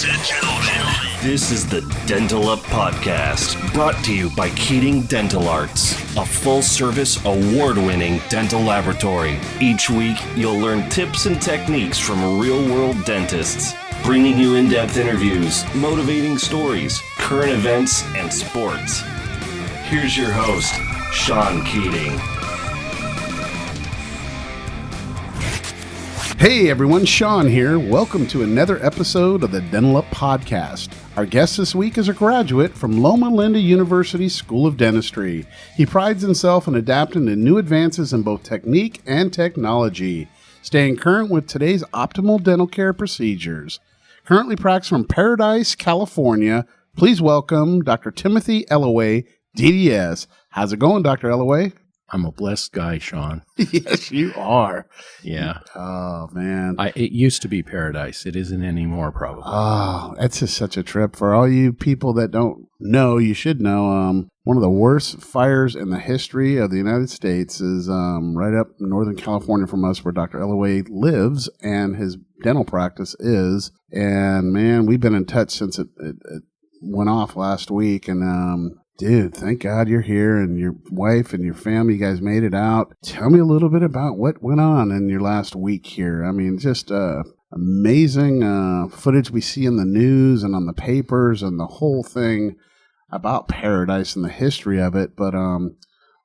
Ladies and gentlemen, this is the Dental Up Podcast, brought to you by Keating Dental Arts, a full-service, award-winning dental laboratory. Each week, you'll learn tips and techniques from real-world dentists, bringing you in-depth interviews, motivating stories, current events, and sports. Here's your host, Sean Keating. Hey everyone, Sean here. Welcome to another episode of the Dental Up Podcast. Our guest this week is a graduate from Loma Linda University School of Dentistry. He prides himself in adapting to new advances in both technique and technology, staying current with today's optimal dental care procedures. Currently practicing from Paradise, California, please welcome Dr. Timothy Elloway, DDS. How's it going, Dr. Elloway? I'm a blessed guy, Sean. Yes, you are. Yeah. Oh, man. It used to be Paradise. It isn't anymore, probably. Oh, that's just such a trip. For all you people that don't know, you should know, one of the worst fires in the history of the United States is right up in Northern California from us, where Dr. Elloway lives and his dental practice is. And, man, we've been in touch since it went off last week. And, dude, thank God you're here, and your wife and your family, you guys made it out. Tell me a little bit about what went on in your last week here. I mean, just amazing footage we see in the news and on the papers and the whole thing about Paradise and the history of it. But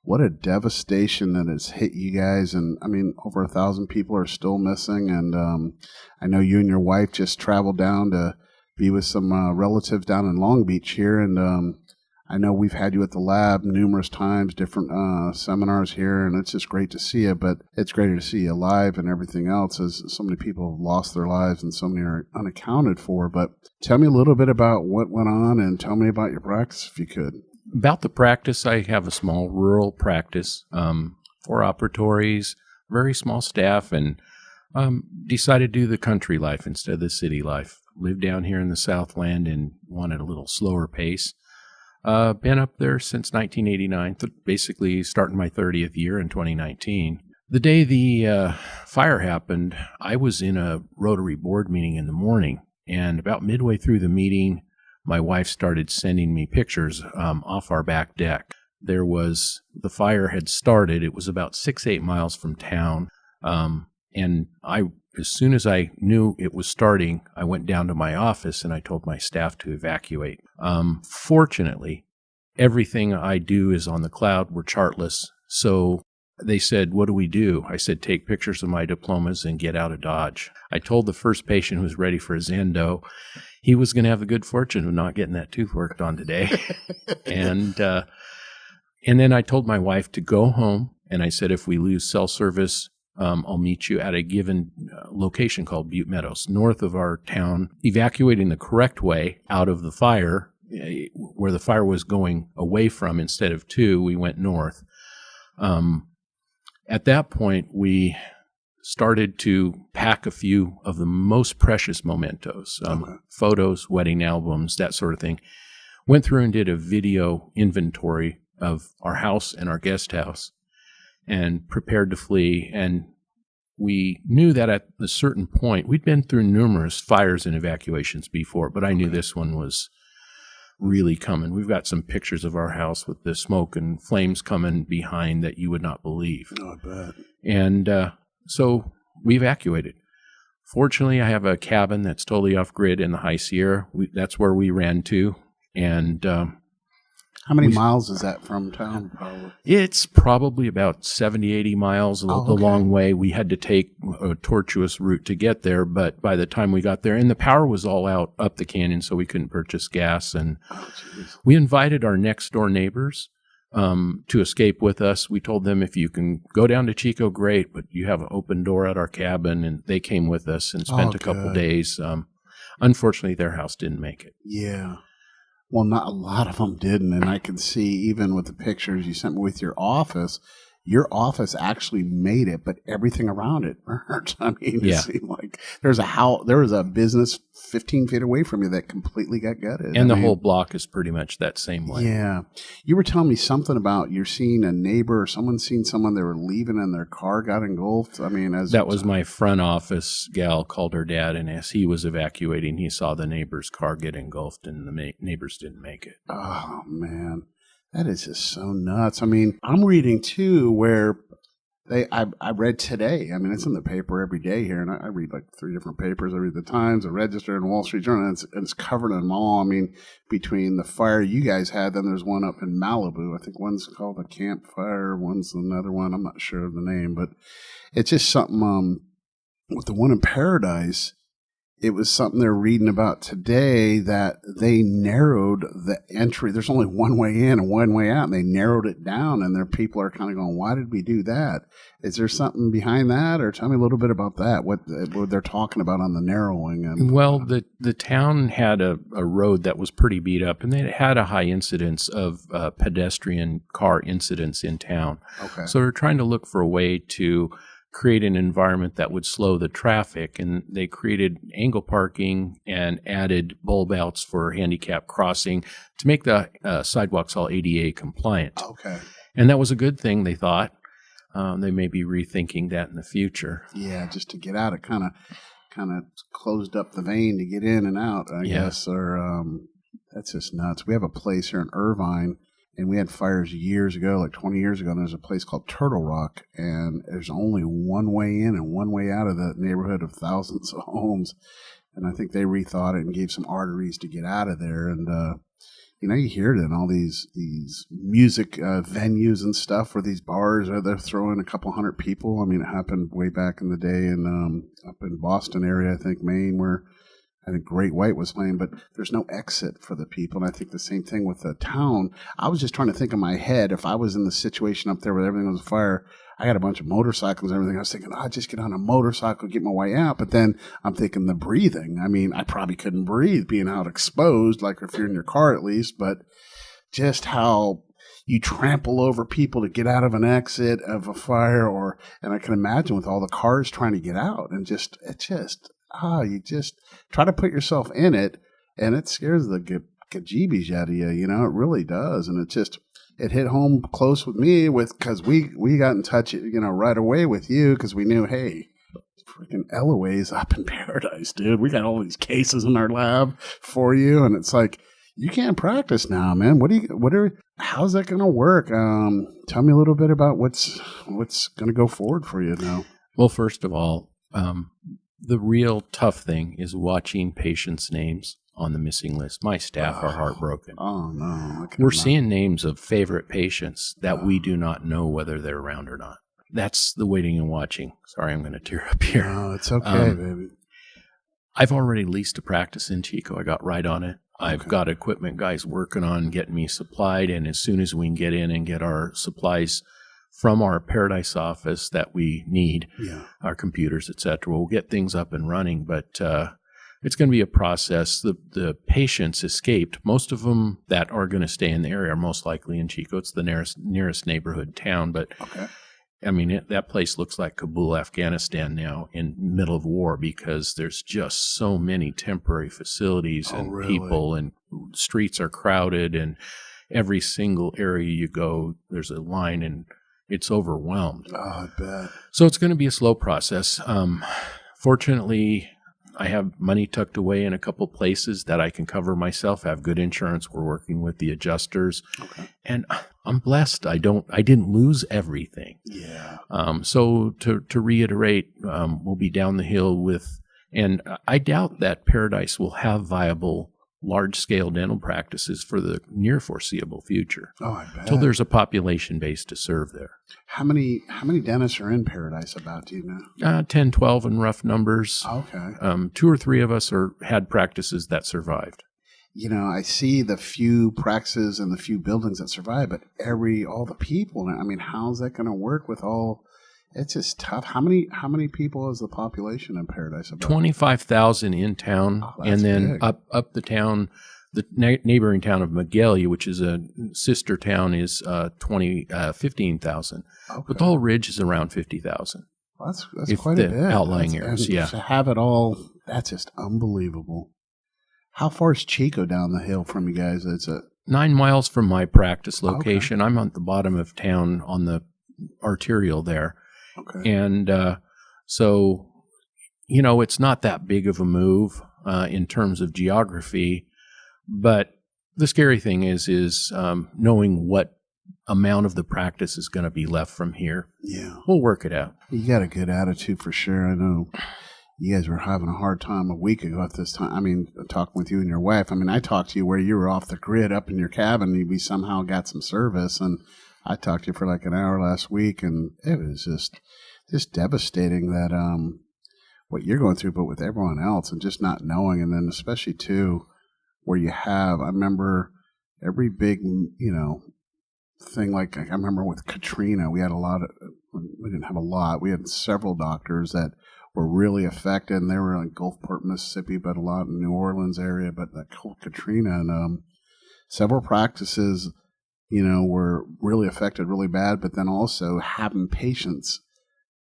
what a devastation that has hit you guys. And, I mean, over 1,000 people are still missing. And I know you and your wife just traveled down to be with some relatives down in Long Beach here. And I know we've had you at the lab numerous times, different seminars here, and it's just great to see you, but it's greater to see you alive and everything else, as so many people have lost their lives and so many are unaccounted for. But tell me a little bit about what went on, and tell me about your practice, if you could. About the practice, I have a small rural practice, 4 operatories, very small staff, and decided to do the country life instead of the city life. Lived down here in the Southland and wanted a little slower pace. Been up there since 1989, basically starting my 30th year in 2019. The day the fire happened, I was in a Rotary board meeting in the morning, and about midway through the meeting, my wife started sending me pictures off our back deck. The fire had started. It was about 6-8 miles from town, and as soon as I knew it was starting, I went down to my office and I told my staff to evacuate. Fortunately, everything I do is on the cloud. We're chartless. So they said, "What do we do?" I said, "Take pictures of my diplomas and get out of Dodge." I told the first patient who was ready for his endo, he was going to have the good fortune of not getting that tooth worked on today. And then I told my wife to go home. And I said, if we lose cell service, I'll meet you at a given location called Butte Meadows, north of our town, evacuating the correct way out of the fire, where the fire was going away from instead of to, we went north. At that point, we started to pack a few of the most precious mementos, photos, wedding albums, that sort of thing. Went through and did a video inventory of our house and our guest house, and prepared to flee. And we knew that at a certain point, we'd been through numerous fires and evacuations before, but I knew this one was really coming. We've got some pictures of our house with the smoke and flames coming behind that you would not believe. Oh, I bet. And so we evacuated. Fortunately, I have a cabin that's totally off-grid in the High Sierra. That's where we ran to. And how many miles is that from town, probably? It's probably about 70, 80 miles, a long way. We had to take a tortuous route to get there, but by the time we got there, and the power was all out up the canyon, so we couldn't purchase gas. And we invited our next-door neighbors to escape with us. We told them, if you can go down to Chico, great, but you have an open door at our cabin, and they came with us and spent a couple days. Unfortunately, their house didn't make it. Yeah. Well, not a lot of them didn't, and I can see even with the pictures you sent me with your office, your office actually made it, but everything around it burnt. I mean, Yeah. it seemed like there was a business 15 feet away from you that completely got gutted. And the whole block is pretty much that same way. Yeah. You were telling me something about you're seeing a neighbor or someone seen someone they were leaving and their car got engulfed. I mean, That was my front office gal called her dad, and as he was evacuating, he saw the neighbor's car get engulfed, and the neighbors didn't make it. Oh, man. That is just so nuts. I mean, I'm reading, too, where I read today. I mean, it's in the paper every day here, and I read like 3 different papers. I read the Times, the Register, and Wall Street Journal, and it's covered in them all. I mean, between the fire you guys had, then there's one up in Malibu. I think one's called a campfire, one's another one. I'm not sure of the name, but it's just something with the one in Paradise. It was something they're reading about today that they narrowed the entry. There's only one way in and one way out, and they narrowed it down, and their people are kind of going, why did we do that? Is there something behind that? Or tell me a little bit about that, what they're talking about on the narrowing. And well, the town had a road that was pretty beat up, and they had a high incidence of pedestrian car incidents in town. Okay. So they're trying to look for a way to create an environment that would slow the traffic, and they created angle parking and added bulb outs for handicap crossing to make the sidewalks all ADA compliant. Okay. And that was a good thing, they thought. They may be rethinking that in the future. Yeah, just to get out, it kind of closed up the vein to get in and out, I guess. Or that's just nuts. We have a place here in Irvine, and we had fires years ago, like 20 years ago, and there's a place called Turtle Rock, and there's only one way in and one way out of that neighborhood of thousands of homes. And I think they rethought it and gave some arteries to get out of there. And, you hear it in all these music venues and stuff, where these bars they're throwing a couple hundred people. I mean, it happened way back in the day in up in Boston area, I think, Maine, where I think Great White was playing, but there's no exit for the people. And I think the same thing with the town. I was just trying to think in my head, if I was in the situation up there where everything was afire, I had a bunch of motorcycles and everything. I was thinking, I'd just get on a motorcycle, get my way out. But then I'm thinking the breathing. I mean, I probably couldn't breathe being out exposed, like if you're in your car at least, but just how you trample over people to get out of an exit of a fire, and I can imagine with all the cars trying to get out, and you just try to put yourself in it, and it scares the gajeebies out of you. It really does. And it hit home close with me because we got in touch, right away with you, because we knew, hey, freaking Elloway's up in Paradise, dude. We got all these cases in our lab for you. And it's like, you can't practice now, man. How's that going to work? Tell me a little bit about what's going to go forward for you now. Well, first of all, the real tough thing is watching patients' names on the missing list. My staff are heartbroken. Oh, no. We're seeing names of favorite patients that we do not know whether they're around or not. That's the waiting and watching. Sorry, I'm going to tear up here. No, it's okay, baby. I've already leased a practice in Chico. I got right on it. I've got equipment guys working on getting me supplied, and as soon as we can get in and get our supplies from our Paradise office that we need, our computers, etc., we'll get things up and running. But it's going to be a process. The patients escaped. Most of them that are going to stay in the area are most likely in Chico. It's the nearest neighborhood town. But I mean, that place looks like Kabul, Afghanistan now in middle of war, because there's just so many temporary facilities and people, and streets are crowded, and every single area you go, there's a line, and it's overwhelmed. Oh, I bet. So it's going to be a slow process. Fortunately, I have money tucked away in a couple places that I can cover myself. I have good insurance. We're working with the adjusters. Okay. And I'm blessed. I didn't lose everything. Yeah. So to reiterate, we'll be down the hill with, and I doubt that Paradise will have viable large-scale dental practices for the near foreseeable future. Oh, I bet. Until there's a population base to serve there. How many dentists are in Paradise about, do you know? 10, 12 in rough numbers. Okay. 2 or 3 of us had practices that survived. I see the few practices and the few buildings that survive, but all the people, I mean, how's that going to work with all? It's just tough. How many people is the population in Paradise? 25,000 in town, and then up the town, the neighboring town of Magalia, which is a sister town, is 15,000. Okay. But the whole ridge is around 50,000. That's quite a bit. Outlying areas, yeah. To have it all, that's just unbelievable. How far is Chico down the hill from you guys? It's 9 miles from my practice location. Okay. I'm at the bottom of town on the arterial there. Okay. And so, it's not that big of a move in terms of geography. But the scary thing is knowing what amount of the practice is going to be left from here. Yeah. We'll work it out. You got a good attitude for sure. I know you guys were having a hard time a week ago at this time. I mean, talking with you and your wife. I mean, I talked to you where you were off the grid up in your cabin and we somehow got some service. And I talked to you for like an hour last week, and it was just devastating that what you're going through, but with everyone else and just not knowing. And then especially too, where you have, I remember every big, thing, like I remember with Katrina, we didn't have a lot. We had several doctors that were really affected, and they were in Gulfport, Mississippi, but a lot in New Orleans area. But that whole Katrina and several practices, were really affected really bad. But then also having patients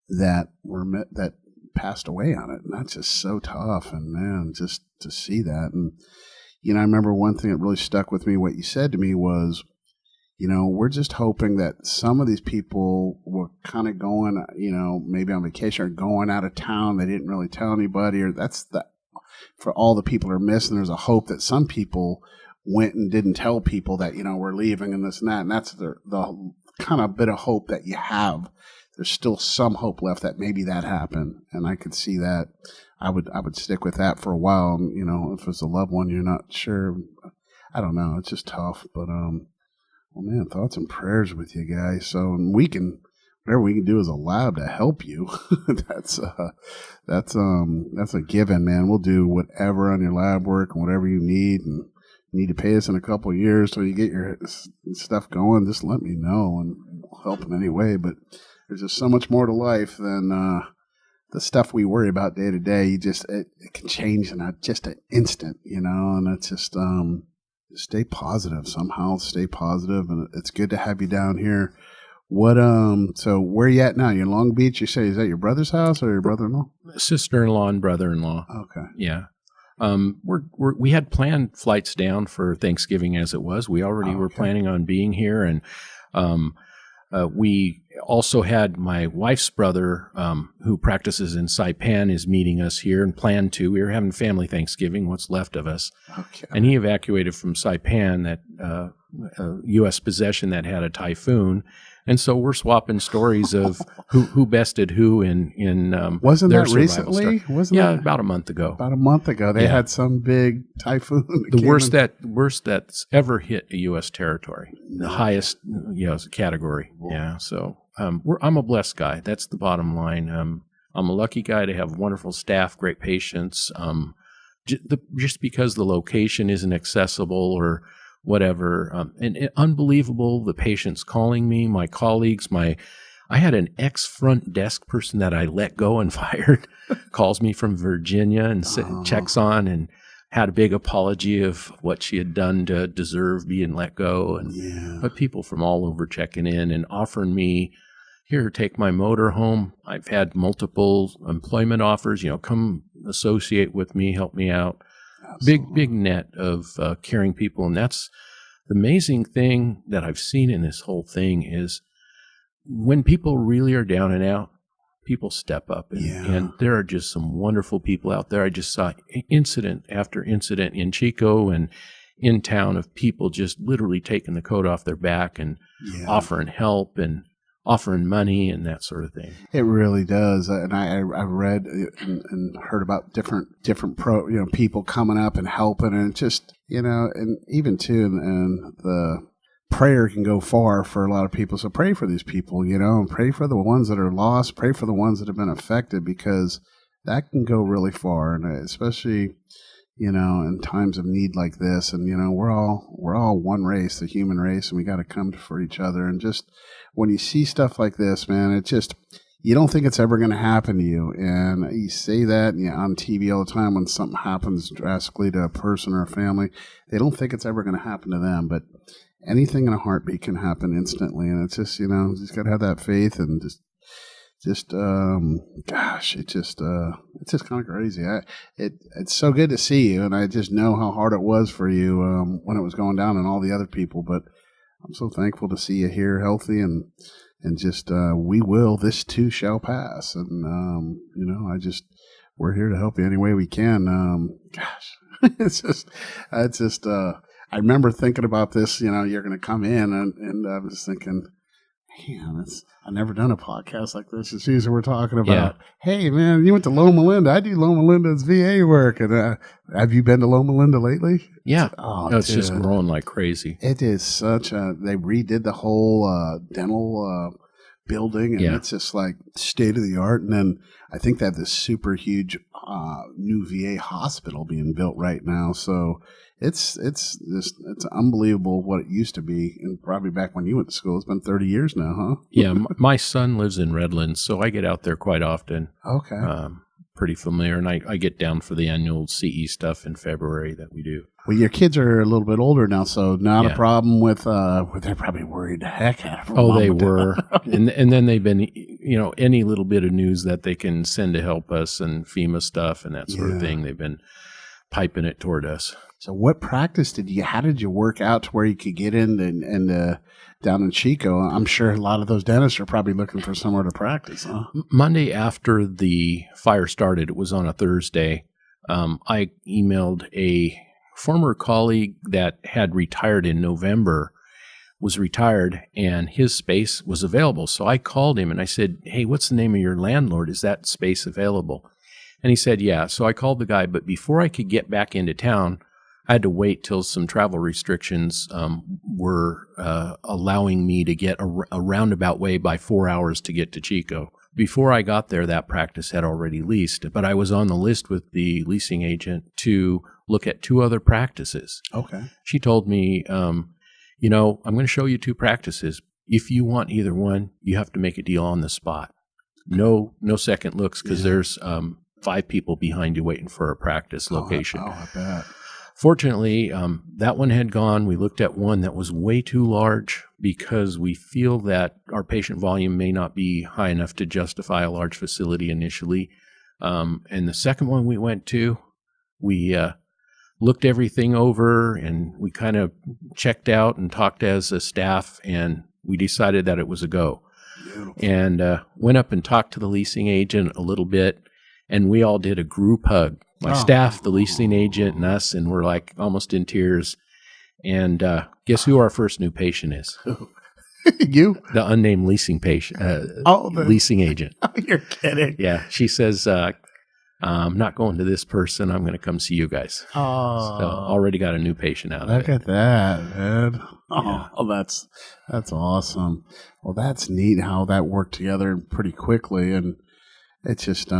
that passed away on it, and that's just so tough. And man, just to see that, and I remember one thing that really stuck with me. What you said to me was, we're just hoping that some of these people were kind of going, maybe on vacation or going out of town. They didn't really tell anybody, or for all the people who are missing, there's a hope that some people went and didn't tell people that, we're leaving and this and that. And that's the kind of bit of hope that you have. There's still some hope left that maybe that happened. And I could see that. I would stick with that for a while. If it's a loved one, you're not sure. I don't know. It's just tough, but, well, man, thoughts and prayers with you guys. So whatever we can do as a lab to help you, that's a given, man. We'll do whatever on your lab work and whatever you need. And you need to pay us in a couple of years till you get your stuff going. Just let me know, and we'll help in any way. But there's just so much more to life than the stuff we worry about day to day. It can change in just an instant, and it's just stay positive somehow. Stay positive, and it's good to have you down here. What so where are you at now? You in Long Beach? You say, is that your brother's house or your brother-in-law? Sister-in-law and brother-in-law. Okay. Yeah. We had planned flights down for Thanksgiving as it was. We already were planning on being here, and we also had my wife's brother, who practices in Saipan, is meeting us here and planned to. We were having family Thanksgiving, what's left of us. Okay. And he evacuated from Saipan, that U.S. possession that had a typhoon. And so we're swapping stories of who bested who in wasn't their that recently? About a month ago. About a month ago, they had some big typhoon. The worst that's ever hit a U.S. territory, the highest category. Whoa. Yeah, so I'm a blessed guy. That's the bottom line. I'm a lucky guy to have wonderful staff, great patients. Just because the location isn't accessible or whatever, and unbelievable, the patients calling me, my colleagues, I had an ex-front desk person that I let go and fired, calls me from Virginia and checks on and had a big apology of what she had done to deserve being let go. But people from all over checking in and offering me, here, take my motor home. I've had multiple employment offers, come associate with me, help me out. Absolutely. Big net of caring people. And that's the amazing thing that I've seen in this whole thing is when people really are down and out, people step up. And there are just some wonderful people out there. I just saw incident after incident in Chico and in town of people just literally taking the coat off their back and offering help and offering money and that sort of thing. It really does. And I read and heard about different people coming up and helping, and just, and even too, and the prayer can go far for a lot of people. So pray for these people, and pray for the ones that are lost, pray for the ones that have been affected, because that can go really far. And especially, in times of need like this, and, we're all one race, the human race, and we got to come for each other. And just when you see stuff like this, man, it just, you don't think it's ever going to happen to you. And you say that on TV all the time when something happens drastically to a person or a family. They don't think it's ever going to happen to them. But anything in a heartbeat can happen instantly. And it's just, just got to have that faith and gosh, it's just kind of crazy. It's so good to see you. And I just know how hard it was for you when it was going down and all the other people. But I'm so thankful to see you here healthy and just, this too shall pass. And, we're here to help you any way we can. Gosh, I remember thinking about this, you're going to come in and I was thinking, man, I've never done a podcast like this. It's usually we're talking about, hey, man, you went to Loma Linda. I do Loma Linda's VA work. And have you been to Loma Linda lately? Yeah. It's just growing like crazy. It is they redid the whole dental building, and it's just like state of the art. And then I think they have this super huge new VA hospital being built right now. So it's unbelievable what it used to be, and probably back when you went to school. It's been 30 years now, huh? Yeah, my son lives in Redlands, so I get out there quite often. Okay. Pretty familiar, and I get down for the annual CE stuff in February that we do. Well, your kids are a little bit older now, so not a problem with. They're probably worried the heck out of them. Oh, they were, and then they've been, any little bit of news that they can send to help us and FEMA stuff and that sort of thing. They've been piping it toward us. So, what practice how did you work out to where you could get in and down in Chico? I'm sure a lot of those dentists are probably looking for somewhere to practice, huh? Monday after the fire started, it was on a Thursday, I emailed a former colleague that had retired in November, was retired, and his space was available. So I called him and I said, hey, what's the name of your landlord? Is that space available? And he said, yeah. So I called the guy, but before I could get back into town, I had to wait till some travel restrictions were allowing me to get a roundabout way by 4 hours to get to Chico. Before I got there, that practice had already leased, but I was on the list with the leasing agent to look at 2 other practices. Okay. She told me, I'm going to show you 2 practices. If you want either one, you have to make a deal on the spot. No second looks, because there's 5 people behind you waiting for a practice location. I bet. Fortunately, that one had gone. We looked at one that was way too large because we feel that our patient volume may not be high enough to justify a large facility initially. And the second one we went to, we looked everything over and we kind of checked out and talked as a staff, and we decided that it was a go. Beautiful. And went up and talked to the leasing agent a little bit, and we all did a group hug. My staff, the leasing agent, and us, and we're like almost in tears. And guess who our first new patient is? You? The unnamed leasing patient, leasing agent. Oh, you're kidding. Yeah. She says, I'm not going to this person. I'm going to come see you guys. Oh. So already got a new patient out of it. Look at that, man. Oh, that's awesome. Well, that's neat how that worked together pretty quickly. And it's just,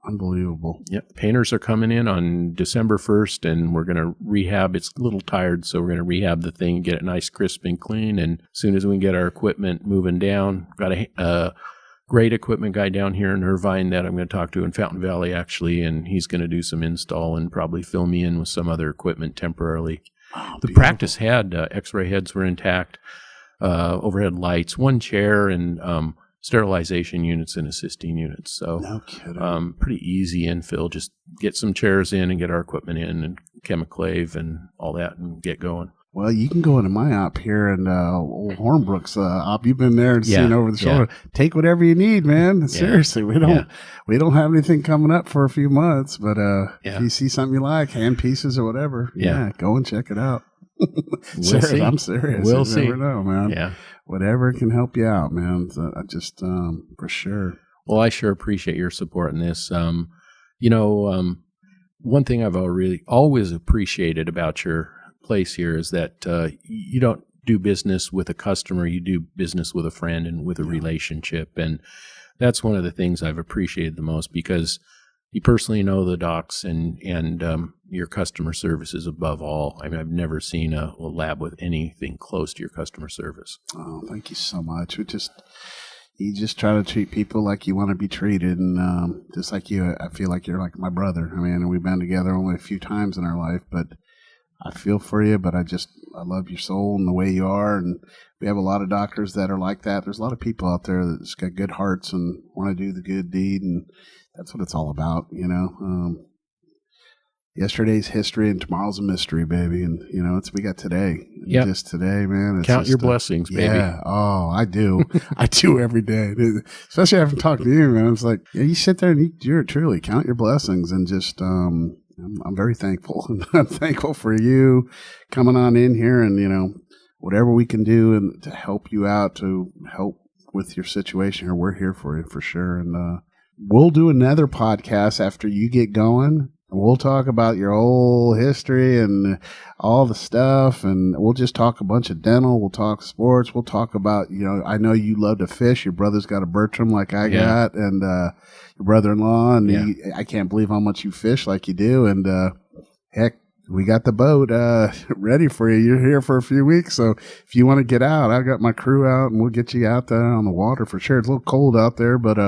unbelievable. Yep. Painters are coming in on December 1st, and we're going to rehab. It's a little tired, so we're going to rehab the thing, get it nice, crisp, and clean. And as soon as we can get our equipment moving down, got a great equipment guy down here in Irvine that I'm going to talk to in Fountain Valley, actually, and he's going to do some install and probably fill me in with some other equipment temporarily. Oh, the practice had X-ray heads were intact, overhead lights, 1 chair, and sterilization units and assisting units. So no kidding. Pretty easy infill. Just get some chairs in and get our equipment in and chemiclave and all that and get going. Well, you can go into my op here and old Hornbrook's op. You've been there and seen over the shoulder. Yeah. Take whatever you need, man. Seriously, we don't have anything coming up for a few months, but if you see something you like, hand pieces or whatever, go and check it out. I'm serious. We'll you see. Never know, man. Yeah. Whatever can help you out, man. So I just for sure. Well, I sure appreciate your support in this. One thing I've always appreciated about your place here is that you don't do business with a customer, you do business with a friend and with a relationship. And that's one of the things I've appreciated the most, because you personally know the docs and your customer service is above all. I mean, I've never seen a lab with anything close to your customer service. Oh, thank you so much. We just, you just try to treat people like you want to be treated. And just like you, I feel like you're like my brother. I mean, we've been together only a few times in our life, but I feel for you. But I love your soul and the way you are. And we have a lot of doctors that are like that. There's a lot of people out there that's got good hearts and want to do the good deed. And that's what it's all about, you know. Yesterday's history and tomorrow's a mystery, baby. And, you know, we got today. Yep. Just today, man. It's Count just your blessings, baby. Yeah. Oh, I do. I do every day. Especially after talking to you, man. It's like, yeah, you sit there and you truly count your blessings and just, I'm very thankful. I'm thankful for you coming on in here and, you know, whatever we can do and to help you out, to help with your situation here. We're here for you for sure. And, we'll do another podcast after you get going. We'll talk about your whole history and all the stuff, and we'll just talk a bunch of dental. We'll talk sports. We'll talk about, you know, I know you love to fish. Your brother's got a Bertram like I got, and your brother-in-law, and I can't believe how much you fish like you do. And heck, we got the boat ready for you. You're here for a few weeks, so if you want to get out, I've got my crew out, and we'll get you out there on the water for sure. It's a little cold out there, but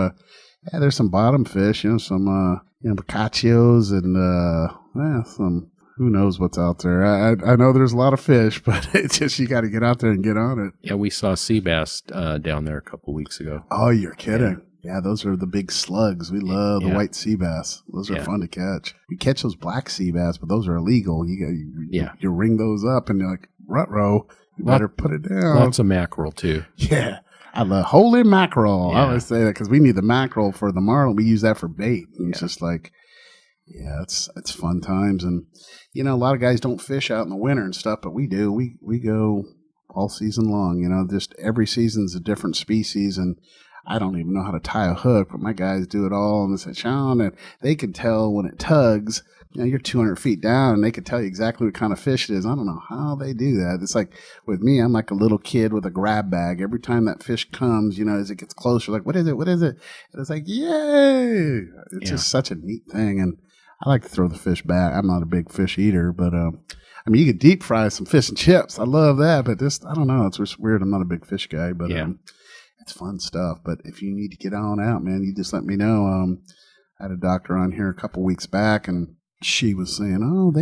yeah, there's some bottom fish, you know, some picachios and some, who knows what's out there. I know there's a lot of fish, but it's just you got to get out there and get on it. Yeah, we saw sea bass down there a couple weeks ago. Oh, you're kidding. Yeah, those are the big slugs. We love the white sea bass. Those are fun to catch. You catch those black sea bass, but those are illegal. You ring those up and you're like, ruh-roh, you better put it down. Lots of mackerel, too. Yeah. I love holy mackerel. Yeah. I always say that because we need the mackerel for the marlin. We use that for bait. And it's just like, yeah, it's fun times. And, you know, a lot of guys don't fish out in the winter and stuff, but we do. We go all season long, you know, just every season's a different species. And I don't even know how to tie a hook, but my guys do it all. And they say, Sean, and they can tell when it tugs. You know, you're 200 feet down, and they can tell you exactly what kind of fish it is. I don't know how they do that. It's like with me, I'm like a little kid with a grab bag. Every time that fish comes, you know, as it gets closer, like, what is it? What is it? And it's like, yay! It's just such a neat thing, and I like to throw the fish back. I'm not a big fish eater, but I mean, you could deep fry some fish and chips. I love that, but just I don't know. It's just weird. I'm not a big fish guy, but it's fun stuff. But if you need to get on out, man, you just let me know. I had a doctor on here a couple weeks back, and she was saying, oh,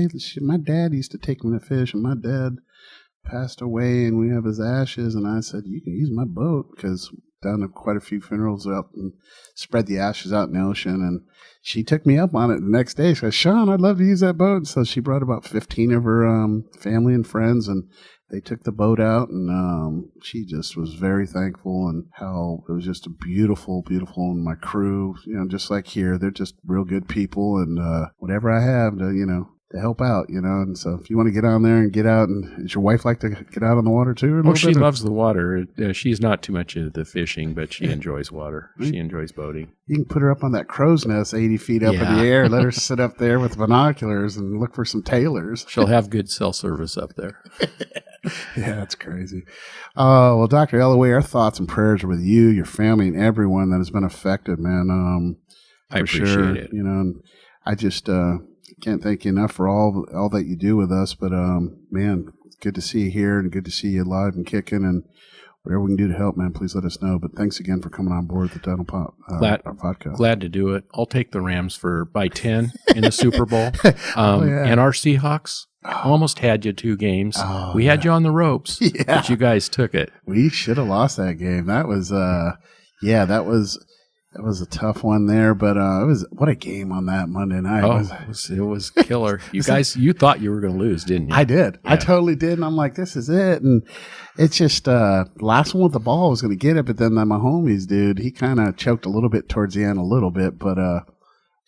my dad used to take me to fish, and my dad passed away, and we have his ashes. And I said, you can use my boat, because down to quite a few funerals up and spread the ashes out in the ocean. And she took me up on it the next day. She said, Sean, I'd love to use that boat. And so she brought about 15 of her family and friends, and they took the boat out, and she just was very thankful, and how it was just a beautiful, and my crew, you know, just like here, they're just real good people, and whatever I have to, you know, to help out, you know. And so if you want to get on there and get out, and does your wife like to get out on the water too? Oh, she loves the water. She's not too much into the fishing, but she enjoys water. She enjoys boating. You can put her up on that crow's nest 80 feet up in the air, let her sit up there with binoculars and look for some tailors. She'll have good cell service up there. Yeah, that's crazy. Well, Dr. Elloway, our thoughts and prayers are with you, your family, and everyone that has been affected, man. I appreciate it. You know, and I just can't thank you enough for all that you do with us. But man, it's good to see you here, and good to see you alive and kicking. And whatever we can do to help, man, please let us know. But thanks again for coming on board the Dental Pop our podcast. Glad to do it. I'll take the Rams by 10 in the Super Bowl. And our Seahawks almost had you 2 games. We had you on the ropes, but you guys took it. We should have lost that game. That was that was a tough one there, but it was what a game on that Monday night. It was killer. You guys, you thought you were going to lose, didn't you? I did. Yeah. I totally did, and I'm like, this is it. And it's just last one with the ball was going to get it, but then my homies, dude, he kind of choked a little bit towards the end, a little bit, but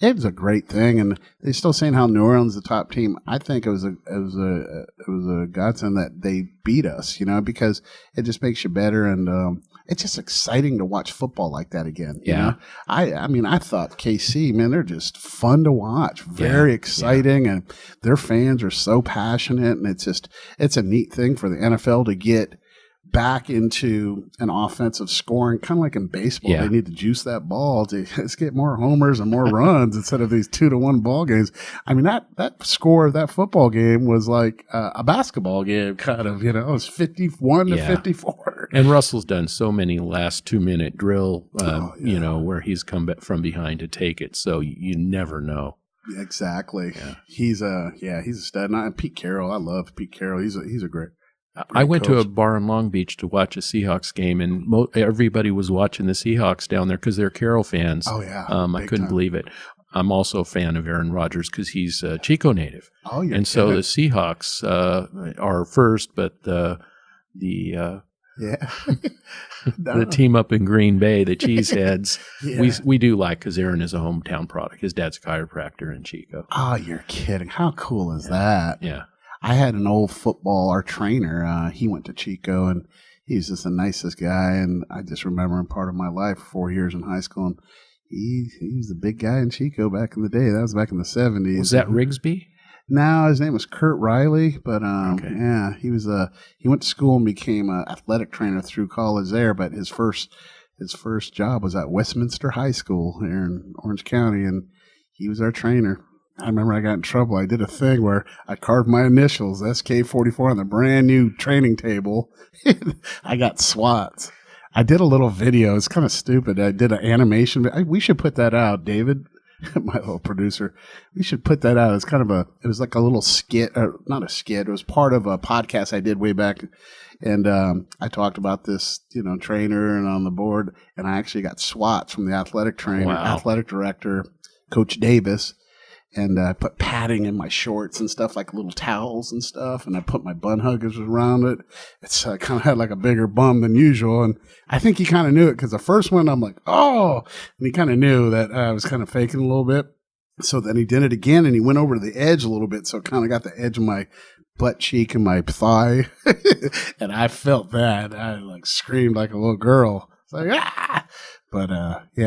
it was a great thing. And they're still saying how New Orleans is the top team. I think it was a godsend that they beat us, you know, because it just makes you better, and it's just exciting to watch football like that again. You know? I mean, I thought KC, man, they're just fun to watch. Very exciting, and their fans are so passionate, and it's a neat thing for the NFL to get back into an offensive scoring, kind of like in baseball. Yeah. They need to juice that ball to let's get more homers and more runs instead of these 2-1 ball games. I mean, that score of that football game was like a basketball game, kind of, it was 51 to 54. And Russell's done so many last 2-minute drill, where he's come back from behind to take it. So you never know. Exactly. Yeah. He's a stud. And Pete Carroll, I love Pete Carroll. He's a great I went coach. to a bar in Long Beach to watch a Seahawks game, and everybody was watching the Seahawks down there because they're Carroll fans. Oh, yeah. I couldn't believe it. I'm also a fan of Aaron Rodgers because he's a Chico native. Oh, yeah. And so the Seahawks are first, but the team up in Green Bay, the Cheeseheads, we do like because Aaron is a hometown product. His dad's a chiropractor in Chico. Oh, you're kidding. How cool is that? Yeah. I had an old our trainer. He went to Chico, and he's just the nicest guy. And I just remember him part of my life, 4 years in high school. And he was the big guy in Chico back in the day. That was back in the 70s. Was that Rigsby? No, his name was Kurt Riley. But okay. he was he went to school and became an athletic trainer through college there. But his first job was at Westminster High School here in Orange County, and he was our trainer. I remember I got in trouble. I did a thing where I carved my initials, SK44, on the brand new training table. I got SWATs. I did a little video. It's kind of stupid. I did an animation. We should put that out, David, my little producer. We should put that out. It's kind of it was like a little skit, not a skit. It was part of a podcast I did way back. And I talked about this, trainer and on the board. And I actually got SWATs from the athletic trainer, athletic director, Coach Davis. And I put padding in my shorts and stuff, like little towels and stuff. And I put my bun huggers around it. It's kind of had like a bigger bum than usual. And I think he kind of knew it because the first one, I'm like, oh. And he kind of knew that I was kind of faking a little bit. So then he did it again, and he went over to the edge a little bit. So it kind of got the edge of my butt cheek and my thigh. And I felt that. I screamed like a little girl. It's like, ah! But,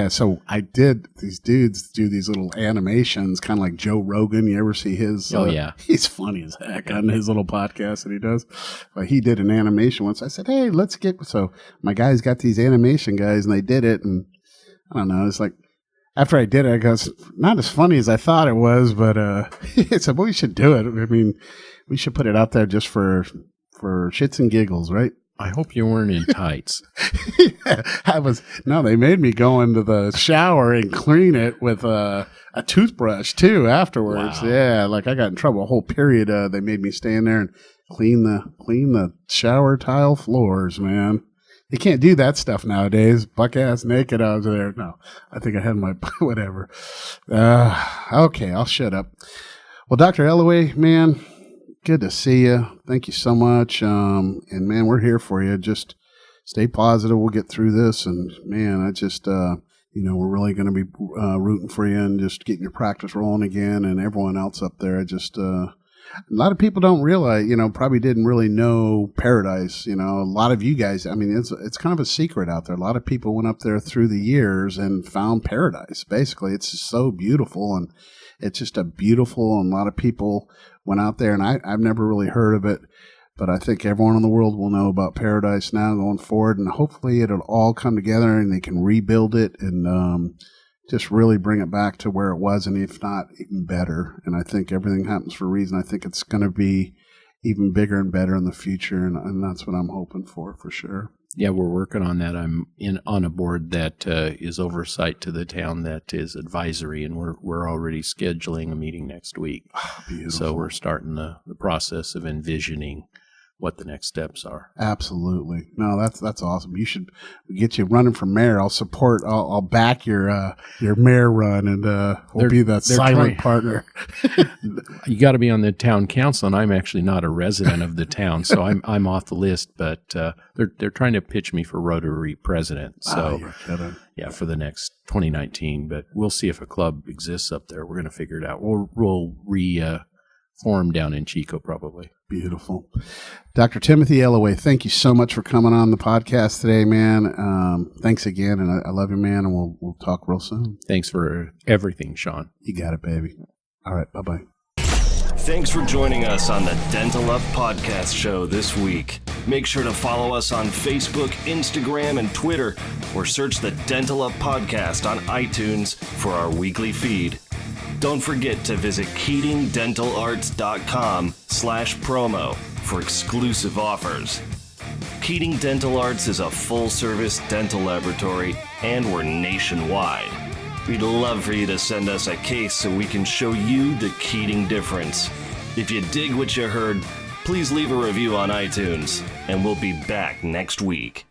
so I did, these dudes do these little animations, kind of like Joe Rogan. You ever see his? Oh, yeah. He's funny as heck on his little podcast that he does. But he did an animation once. I said, hey, so my guys got these animation guys, and they did it. And I don't know, it's like, after I did it, I goes, not as funny as I thought it was, but I said, well, we should do it. I mean, we should put it out there just for shits and giggles, right? I hope you weren't in tights. They made me go into the shower and clean it with a toothbrush too afterwards. Wow. Yeah, I got in trouble a whole period. They made me stay in there and clean the shower tile floors, man. You can't do that stuff nowadays. Buck ass naked out there. No, I think I had my whatever. Okay, I'll shut up. Well, Dr. Elloway, man, good to see you. Thank you so much. And man, we're here for you. Just stay positive. We'll get through this. And man, I just, we're really going to be rooting for you and just getting your practice rolling again. And everyone else up there, a lot of people don't realize, probably didn't really know Paradise. A lot of you guys, I mean, it's kind of a secret out there. A lot of people went up there through the years and found Paradise. Basically, it's just so beautiful, and it's just a beautiful, and a lot of people went out there, and I've never really heard of it, but I think everyone in the world will know about Paradise now going forward, and hopefully it'll all come together and they can rebuild it and just really bring it back to where it was, and if not, even better. And I think everything happens for a reason. I think it's going to be even bigger and better in the future, and that's what I'm hoping for sure. Yeah, we're working on that. I'm on a board that is oversight to the town that is advisory, and we're already scheduling a meeting next week. Oh, beautiful. So we're starting the process of envisioning what the next steps are. Absolutely. No, that's awesome. You should get you running for mayor. I'll back your mayor run, and we'll be that silent partner. You got to be on the town council, and I'm actually not a resident of the town, so I'm off the list. But they're trying to pitch me for Rotary president. So yeah, for the next 2019. But we'll see if a club exists up there. We're going to figure it out. We'll reform down in Chico probably. Beautiful. Dr. Timothy Elloway, thank you so much for coming on the podcast today, man. Thanks again, and I love you, man, and we'll talk real soon. Thanks for everything, Sean. You got it, baby. All right, bye-bye. Thanks for joining us on the Dental Up Podcast Show this week. Make sure to follow us on Facebook, Instagram, and Twitter, or search the Dental Up Podcast on iTunes for our weekly feed. Don't forget to visit KeatingDentalArts.com/promo for exclusive offers. Keating Dental Arts is a full-service dental laboratory, and we're nationwide. We'd love for you to send us a case so we can show you the Keating difference. If you dig what you heard, please leave a review on iTunes, and we'll be back next week.